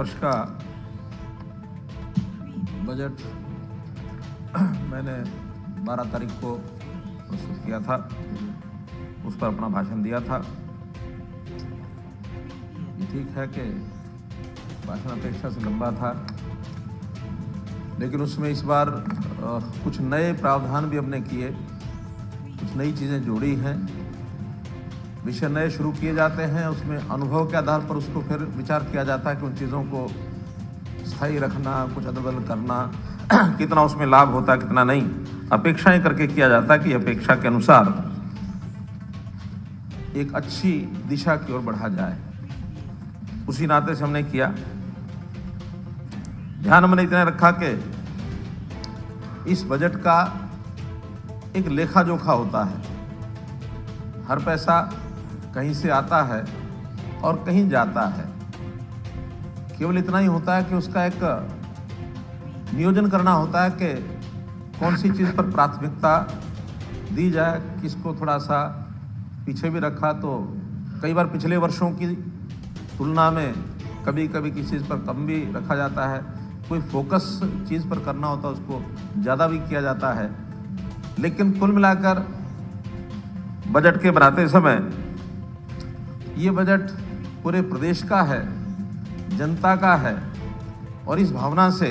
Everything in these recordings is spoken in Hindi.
वर्ष का बजट मैंने 12 तारीख को प्रस्तुत किया था, उस पर अपना भाषण दिया था। ये ठीक है कि भाषण अपेक्षा से लंबा था, लेकिन उसमें इस बार कुछ नए प्रावधान भी हमने किए, कुछ नई चीज़ें जोड़ी हैं, विषय नए शुरू किए जाते हैं। उसमें अनुभव के आधार पर उसको फिर विचार किया जाता है कि उन चीज़ों को स्थायी रखना, कुछ अदल-बदल करना, कितना उसमें लाभ होता है, कितना नहीं, अपेक्षाएं करके किया जाता है कि अपेक्षा के अनुसार एक अच्छी दिशा की ओर बढ़ा जाए। उसी नाते से हमने किया। ध्यान हमने इतना रखा कि इस बजट का एक लेखा जोखा होता है। हर पैसा कहीं से आता है और कहीं जाता है। केवल इतना ही होता है कि उसका एक नियोजन करना होता है कि कौन सी चीज़ पर प्राथमिकता दी जाए, किसको थोड़ा सा पीछे भी रखा। तो कई बार पिछले वर्षों की तुलना में कभी कभी किसी चीज़ पर कम भी रखा जाता है। कोई फोकस चीज़ पर करना होता है उसको ज़्यादा भी किया जाता है। लेकिन कुल मिलाकर बजट के बनाते समय ये बजट पूरे प्रदेश का है, जनता का है, और इस भावना से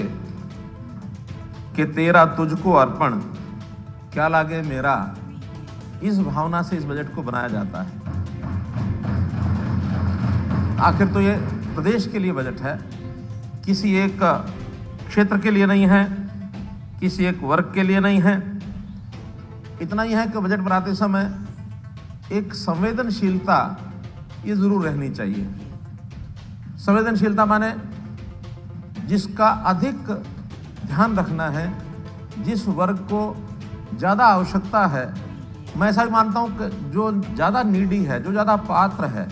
कि तेरा तुझको अर्पण क्या लागे मेरा, इस भावना से इस बजट को बनाया जाता है। आखिर तो ये प्रदेश के लिए बजट है, किसी एक क्षेत्र के लिए नहीं है, किसी एक वर्ग के लिए नहीं है। इतना ही है कि बजट बनाते समय एक संवेदनशीलता ये जरूर रहनी चाहिए। संवेदनशीलता माने जिसका अधिक ध्यान रखना है, जिस वर्ग को ज़्यादा आवश्यकता है। मैं ऐसा भी मानता हूँ कि जो ज़्यादा नीडी है, जो ज़्यादा पात्र है,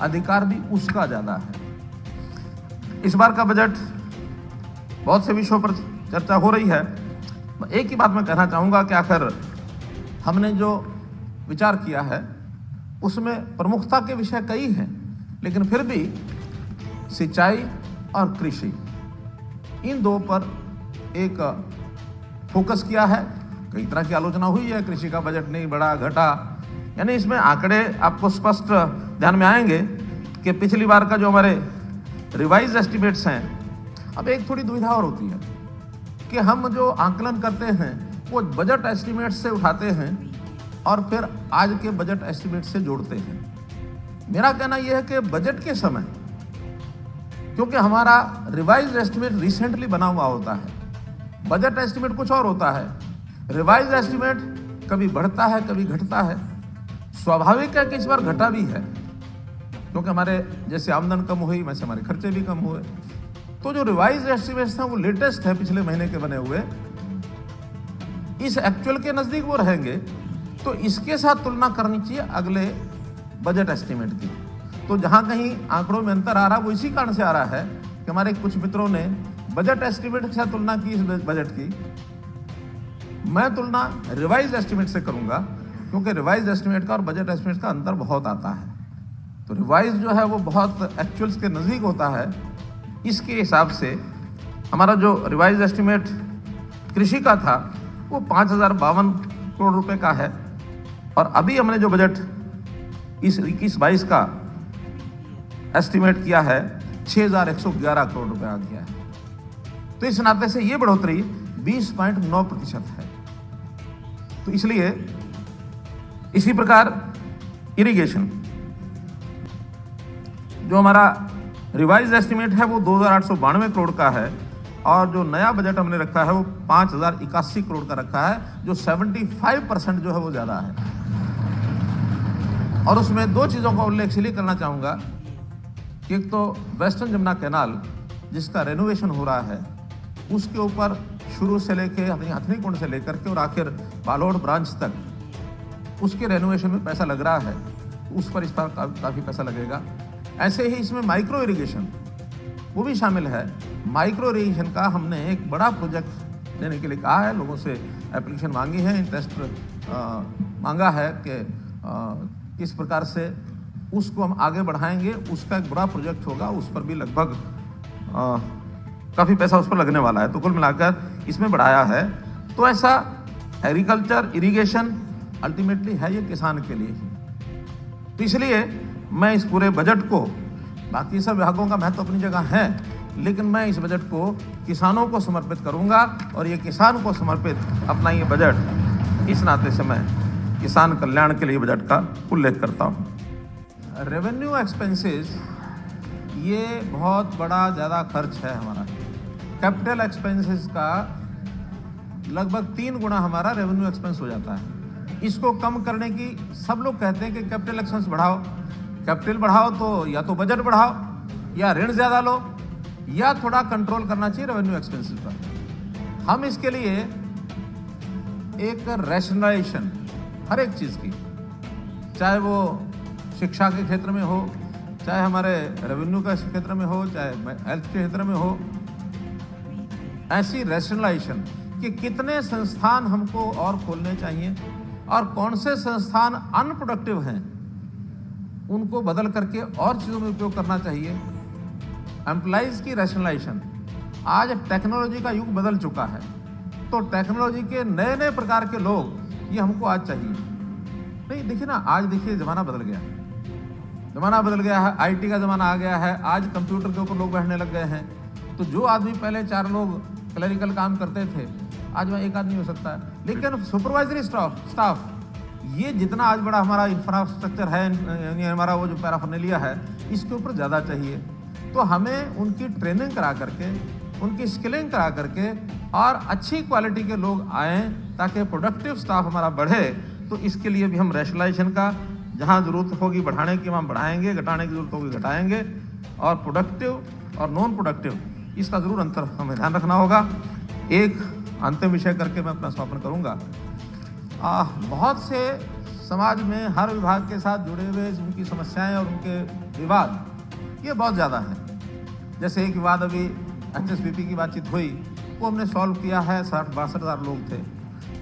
अधिकार भी उसका ज़्यादा है। इस बार का बजट बहुत से विषयों पर चर्चा हो रही है। एक ही बात मैं कहना चाहूँगा कि आखिर हमने जो विचार किया है उसमें प्रमुखता के विषय कई हैं, लेकिन फिर भी सिंचाई और कृषि, इन दो पर एक फोकस किया है। कई तरह की आलोचना हुई है, कृषि का बजट नहीं बढ़ा, घटा, यानी इसमें आंकड़े आपको स्पष्ट ध्यान में आएंगे कि पिछली बार का जो हमारे रिवाइज एस्टिमेट्स हैं, अब एक थोड़ी दुविधा और होती है कि हम जो आंकलन करते हैं वो बजट एस्टिमेट से उठाते हैं और फिर आज के बजट एस्टिमेट से जोड़ते हैं। मेरा कहना यह है कि बजट के समय, क्योंकि हमारा रिवाइज एस्टिमेट रिसेंटली बना हुआ होता है, बजट एस्टिमेट कुछ और होता है। रिवाइज एस्टिमेट कभी बढ़ता है, कभी घटता है। स्वाभाविक है कि इस बार घटा भी है, क्योंकि हमारे जैसे आमदन कम हुई वैसे हमारे खर्चे भी कम हुए। तो जो रिवाइज एस्टिमेट्स हैं वो लेटेस्ट है, पिछले महीने के बने हुए, इस एक्चुअल के नज़दीक वो रहेंगे। तो इसके साथ तुलना करनी चाहिए अगले बजट एस्टिमेट की। तो जहां कहीं आंकड़ों में अंतर आ रहा है वो इसी कारण से आ रहा है कि हमारे कुछ मित्रों ने बजट एस्टिमेट के साथ तुलना की इस बजट की। मैं तुलना रिवाइज एस्टिमेट से करूंगा, क्योंकि रिवाइज एस्टिमेट का और बजट एस्टिमेट का अंतर बहुत आता है। तो रिवाइज जो है वो बहुत एक्चुअल्स के नज़दीक होता है। इसके हिसाब से हमारा जो रिवाइज एस्टिमेट कृषि का था वो 5052 करोड़ रुपए का है, और अभी हमने जो बजट इस 21-22 का एस्टिमेट किया है 6111 करोड़ रुपए आ गया है। तो इस नाते से ये बढ़ोतरी 20.9% है। तो इसलिए इसी प्रकार इरिगेशन, जो हमारा रिवाइज एस्टिमेट है वो 2892 करोड़ का है, और जो नया बजट हमने रखा है वो 5081 करोड़ का रखा है, जो 75% जो है वो ज़्यादा है। और उसमें दो चीज़ों का उल्लेख इसलिए करना चाहूँगा कि एक तो वेस्टर्न जमुना कैनाल जिसका रेनोवेशन हो रहा है, उसके ऊपर शुरू से लेके हथनी कुंड से लेकर के और आखिर बालोड़ ब्रांच तक उसके रेनोवेशन में पैसा लग रहा है। उस पर इस पर काफ़ी पैसा लगेगा। ऐसे ही इसमें माइक्रो इरिगेशन वो भी शामिल है। माइक्रो इरिगेशन का हमने एक बड़ा प्रोजेक्ट देने के लिए कहा है, लोगों से एप्लीकेशन मांगी है, इंटरेस्ट मांगा है कि किस प्रकार से उसको हम आगे बढ़ाएंगे। उसका एक बड़ा प्रोजेक्ट होगा, उस पर भी लगभग काफ़ी पैसा उस पर लगने वाला है, तो कुल मिलाकर इसमें बढ़ाया है। तो ऐसा एग्रीकल्चर, इरिगेशन अल्टीमेटली है ये किसान के लिए ही। तो इसलिए मैं इस पूरे बजट को, बाकी सब विभागों का महत्व अपनी जगह है, लेकिन मैं इस बजट को किसानों को समर्पित करूंगा और ये किसान को समर्पित अपना ये बजट, इस नाते से मैं किसान कल्याण के लिए बजट का उल्लेख करता हूँ। रेवेन्यू एक्सपेंसेस ये बहुत बड़ा ज़्यादा खर्च है हमारा। कैपिटल एक्सपेंसेस का लगभग 3 गुना हमारा रेवेन्यू एक्सपेंस हो जाता है। इसको कम करने की सब लोग कहते हैं कि कैपिटल एक्सपेंस बढ़ाओ। कैपिटल बढ़ाओ तो या तो बजट बढ़ाओ, या ऋण ज़्यादा लो, या थोड़ा कंट्रोल करना चाहिए रेवेन्यू एक्सपेंसेस पर। हम इसके लिए एक रैशनलाइजेशन हर एक चीज़ की, चाहे वो शिक्षा के क्षेत्र में हो, चाहे हमारे रेवेन्यू के क्षेत्र में हो, चाहे हेल्थ के क्षेत्र में हो, ऐसी रैशनलाइजेशन कि कितने संस्थान हमको और खोलने चाहिए और कौन से संस्थान अनप्रोडक्टिव हैं उनको बदल करके और चीज़ों में उपयोग करना चाहिए। एम्प्लॉइज की रैशनलाइजेशन। आज टेक्नोलॉजी का युग बदल चुका है, तो टेक्नोलॉजी के नए नए प्रकार के लोग ये हमको आज चाहिए। नहीं, देखिए ना, आज देखिए ज़माना बदल गया है। ज़माना बदल गया है, आईटी का ज़माना आ गया है। आज कंप्यूटर के ऊपर लोग बैठने लग गए हैं। तो जो आदमी पहले 4 लोग क्लरिकल काम करते थे, आज वह 1 आदमी हो सकता है। लेकिन सुपरवाइजरी स्टाफ ये जितना आज बड़ा हमारा इंफ्रास्ट्रक्चर है, यानी हमारा वो जो पैराफर्नेलिया है, इसके ऊपर ज़्यादा चाहिए। तो हमें उनकी ट्रेनिंग करा करके, उनकी स्किलिंग करा करके और अच्छी क्वालिटी के लोग आएँ ताकि प्रोडक्टिव स्टाफ हमारा बढ़े। तो इसके लिए भी हम रैशनलाइजेशन का जहाँ ज़रूरत होगी बढ़ाने की हम बढ़ाएंगे, घटाने की ज़रूरत होगी घटाएंगे, और प्रोडक्टिव और नॉन प्रोडक्टिव इसका ज़रूर अंतर हमें ध्यान रखना होगा। एक अंतिम विषय करके मैं अपना समापन करूँगा। बहुत से समाज में हर विभाग के साथ जुड़े हुए उनकी समस्याएं और उनके विवाद ये बहुत ज़्यादा हैं। जैसे एक विवाद अभी HSPP की बातचीत हुई, वो हमने सॉल्व किया है, 60-62 हज़ार लोग थे।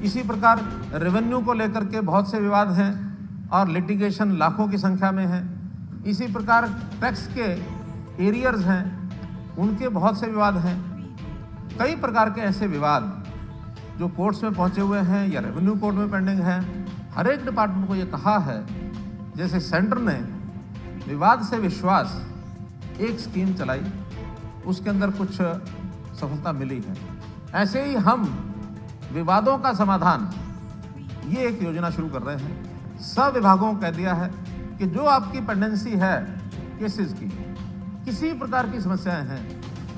इसी प्रकार रेवेन्यू को लेकर के बहुत से विवाद हैं और लिटिगेशन लाखों की संख्या में है। इसी प्रकार टैक्स के एरियर्स हैं, उनके बहुत से विवाद हैं। कई प्रकार के ऐसे विवाद जो कोर्ट्स में पहुंचे हुए हैं या रेवेन्यू कोर्ट में पेंडिंग हैं। हर एक डिपार्टमेंट को ये कहा है, जैसे सेंटर ने विवाद से विश्वास एक स्कीम चलाई, उसके अंदर कुछ सफलता मिली है। ऐसे ही हम विवादों का समाधान ये एक योजना शुरू कर रहे हैं। सब विभागों को कह दिया है कि जो आपकी पेंडेंसी है केसेस की, किसी प्रकार की समस्याएं हैं,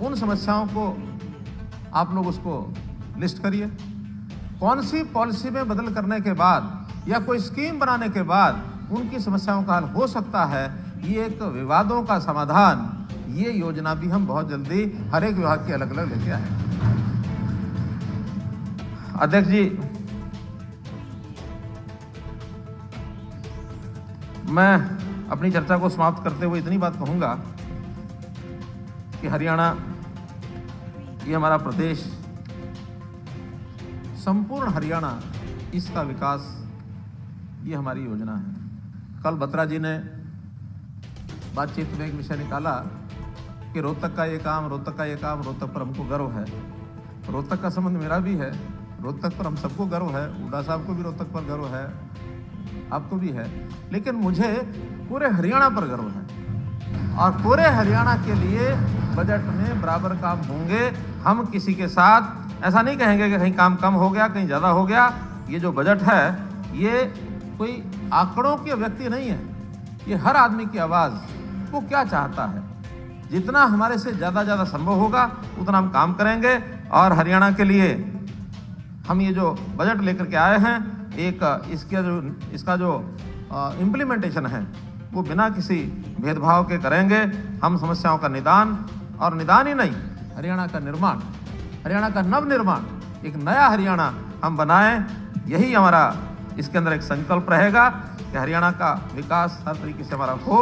उन समस्याओं को आप लोग उसको लिस्ट करिए। कौन सी पॉलिसी में बदल करने के बाद या कोई स्कीम बनाने के बाद उनकी समस्याओं का हल हो सकता है, ये एक विवादों का समाधान, ये योजना भी हम बहुत जल्दी हर एक विभाग के अलग अलग लेके आए। अध्यक्ष जी, मैं अपनी चर्चा को समाप्त करते हुए इतनी बात कहूंगा कि हरियाणा ये हमारा प्रदेश, संपूर्ण हरियाणा, इसका विकास ये हमारी योजना है। कल बत्रा जी ने बातचीत में एक विषय निकाला कि रोहतक का ये काम, रोहतक का ये काम, रोहतक पर हमको गर्व है। रोहतक का संबंध मेरा भी है, रोहतक पर हम सबको गर्व है। हुड्डा साहब को भी रोहतक पर गर्व है, आपको भी है, लेकिन मुझे पूरे हरियाणा पर गर्व है। और पूरे हरियाणा के लिए बजट में बराबर काम होंगे। हम किसी के साथ ऐसा नहीं कहेंगे कि कहीं काम कम हो गया, कहीं ज़्यादा हो गया। ये जो बजट है ये कोई आंकड़ों की अभिव्यक्ति नहीं है, ये हर आदमी की आवाज़, वो क्या चाहता है। जितना हमारे से ज़्यादा संभव होगा उतना हम काम करेंगे। और हरियाणा के लिए हम ये जो बजट लेकर के आए हैं, एक इसका जो इम्प्लीमेंटेशन है वो बिना किसी भेदभाव के करेंगे। हम समस्याओं का निदान, और निदान ही नहीं, हरियाणा का निर्माण, हरियाणा का नवनिर्माण, एक नया हरियाणा हम बनाएं। यही हमारा इसके अंदर एक संकल्प रहेगा कि हरियाणा का विकास हर तरीके से हमारा हो।